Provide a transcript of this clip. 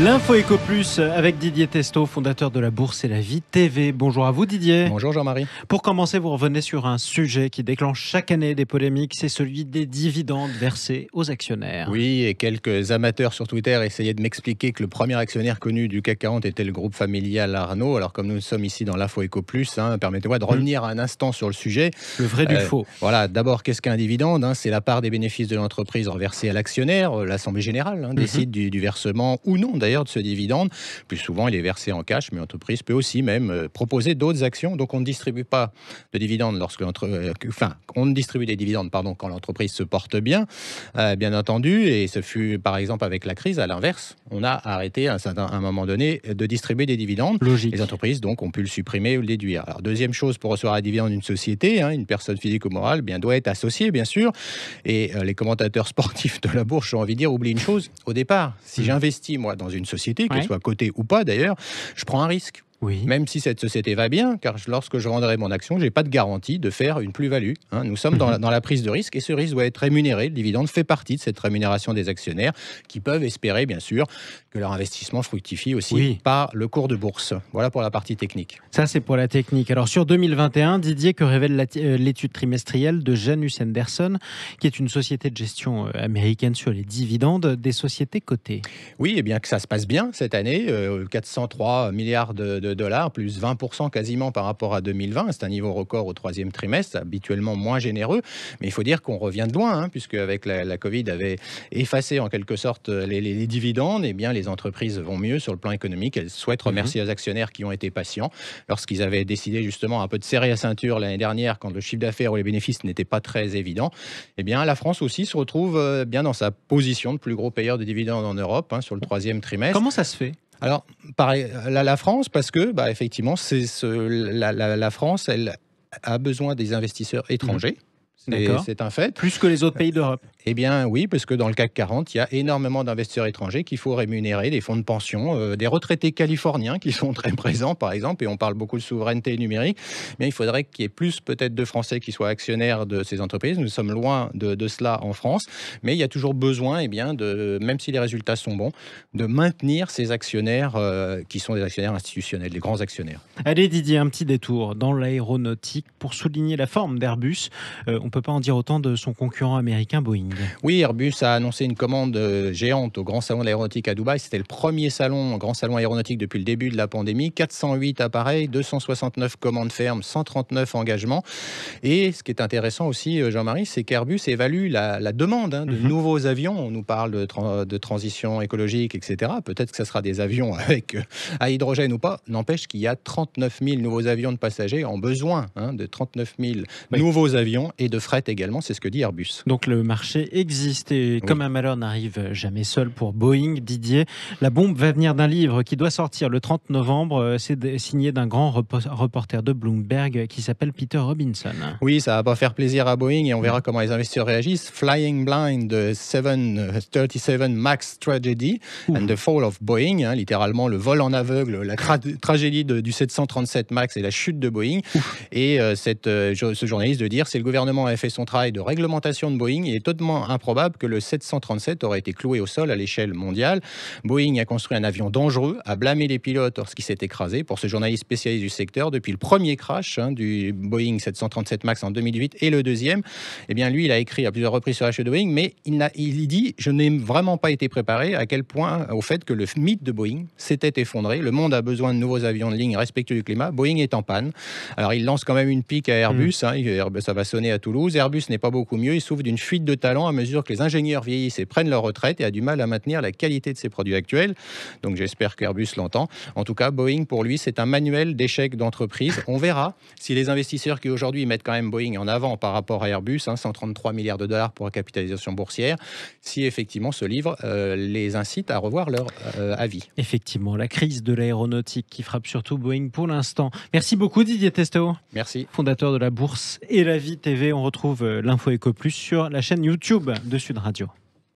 L'info Éco Plus avec Didier Testo, fondateur de la Bourse et la Vie TV. Bonjour à vous Didier. Bonjour Jean-Marie. Pour commencer, vous revenez sur un sujet qui déclenche chaque année des polémiques, c'est celui des dividendes versés aux actionnaires. Oui, et quelques amateurs sur Twitter essayaient de m'expliquer que le premier actionnaire connu du CAC 40 était le groupe familial Arnaud. Alors comme nous sommes ici dans l'Info Éco Plus, permettez-moi de revenir un instant sur le sujet. Le vrai du faux. Voilà, d'abord, qu'est-ce qu'un dividende ? C'est la part des bénéfices de l'entreprise reversée à l'actionnaire. L'Assemblée générale décide du versement ou non d'ailleurs de ce dividende. Plus souvent, il est versé en cash, mais l'entreprise peut aussi même proposer d'autres actions. Donc, on ne distribue pas de dividendes on ne distribue des dividendes quand l'entreprise se porte bien, bien entendu. Et ce fut, par exemple, avec la crise, à l'inverse. On a arrêté à un moment donné de distribuer des dividendes. Logique. Les entreprises, donc, ont pu le supprimer ou le déduire. Alors, deuxième chose, pour recevoir un dividende d'une société, une personne physique ou morale, doit être associée, bien sûr. Et les commentateurs sportifs de la bourse, j'ai envie de dire, oublient une chose. Au départ, si j'investis, moi, dans une société, qu'elle soit cotée ou pas d'ailleurs, je prends un risque. Oui. Même si cette société va bien, car lorsque je vendrai mon action, je n'ai pas de garantie de faire une plus-value. Nous sommes dans la prise de risque et ce risque doit être rémunéré. Le dividende fait partie de cette rémunération des actionnaires qui peuvent espérer, bien sûr, que leur investissement fructifie aussi par le cours de bourse. Voilà pour la partie technique. Ça, c'est pour la technique. Alors, sur 2021, Didier, que révèle l'étude trimestrielle de Janus Henderson, qui est une société de gestion américaine sur les dividendes des sociétés cotées? Oui, et bien que ça se passe bien cette année, 403 milliards de dollars, plus 20% quasiment par rapport à 2020. C'est un niveau record au troisième trimestre, habituellement moins généreux. Mais il faut dire qu'on revient de loin, puisque avec la Covid avait effacé en quelque sorte les dividendes. Eh bien, les entreprises vont mieux sur le plan économique. Elles souhaitent remercier les actionnaires qui ont été patients lorsqu'ils avaient décidé justement un peu de serrer la ceinture l'année dernière quand le chiffre d'affaires ou les bénéfices n'étaient pas très évidents. Eh bien, la France aussi se retrouve bien dans sa position de plus gros payeur de dividendes en Europe sur le troisième trimestre. Comment ça se fait ? Alors, pareil, la France, parce que, effectivement, la France, elle a besoin des investisseurs étrangers. C'est un fait. Plus que les autres pays d'Europe. Eh bien oui, parce que dans le CAC 40, il y a énormément d'investisseurs étrangers qu'il faut rémunérer, des fonds de pension, des retraités californiens qui sont très présents par exemple, et on parle beaucoup de souveraineté numérique, mais il faudrait qu'il y ait plus peut-être de Français qui soient actionnaires de ces entreprises. Nous sommes loin de cela en France, mais il y a toujours besoin, même si les résultats sont bons, de maintenir ces actionnaires qui sont des actionnaires institutionnels, des grands actionnaires. Allez Didier, un petit détour dans l'aéronautique pour souligner la forme d'Airbus. On ne peut pas en dire autant de son concurrent américain Boeing. Oui, Airbus a annoncé une commande géante au Grand Salon de l'aéronautique à Dubaï. C'était le premier grand salon aéronautique depuis le début de la pandémie. 408 appareils, 269 commandes fermes, 139 engagements. Et ce qui est intéressant aussi, Jean-Marie, c'est qu'Airbus évalue la demande de nouveaux avions. On nous parle de transition écologique, etc. Peut-être que ce sera des avions à hydrogène ou pas. N'empêche qu'il y a 39 000 nouveaux avions de passagers en besoin de 39 000 nouveaux avions et de fret également. C'est ce que dit Airbus. Donc le marché existe et comme un malheur n'arrive jamais seul pour Boeing, Didier, la bombe va venir d'un livre qui doit sortir le 30 novembre. C'est signé d'un grand reporter de Bloomberg qui s'appelle Peter Robinson. Oui, ça va pas faire plaisir à Boeing et on verra comment les investisseurs réagissent. Flying Blind, the 737 MAX Tragedy and the Fall of Boeing, littéralement le vol en aveugle, la tragédie du 737 MAX et la chute de Boeing. Et ce journaliste de dire, c'est le gouvernement a fait son travail de réglementation de Boeing, il est totalement improbable que le 737 aurait été cloué au sol à l'échelle mondiale. Boeing a construit un avion dangereux, a blâmé les pilotes lorsqu'il s'est écrasé. Pour ce journaliste spécialiste du secteur, depuis le premier crash du Boeing 737 MAX en 2008 et le deuxième, eh bien lui, il a écrit à plusieurs reprises sur la chute de Boeing, mais il dit « Je n'ai vraiment pas été préparé à quel point au fait que le mythe de Boeing s'était effondré. Le monde a besoin de nouveaux avions de ligne respectueux du climat. Boeing est en panne. » Alors il lance quand même une pique à Airbus. Ça va sonner à Toulouse. Airbus n'est pas beaucoup mieux. Il souffre d'une fuite de talent à mesure que les ingénieurs vieillissent et prennent leur retraite et a du mal à maintenir la qualité de ses produits actuels. Donc j'espère qu'Airbus l'entend. En tout cas, Boeing, pour lui, c'est un manuel d'échec d'entreprise. On verra si les investisseurs qui aujourd'hui mettent quand même Boeing en avant par rapport à Airbus, 133 milliards de dollars pour la capitalisation boursière, si effectivement ce livre les incite à revoir leur avis. Effectivement, la crise de l'aéronautique qui frappe surtout Boeing pour l'instant. Merci beaucoup Didier Testo. Merci. Fondateur de la Bourse et la Vie TV. On retrouve l'Info Éco Plus sur la chaîne YouTube de Sud Radio.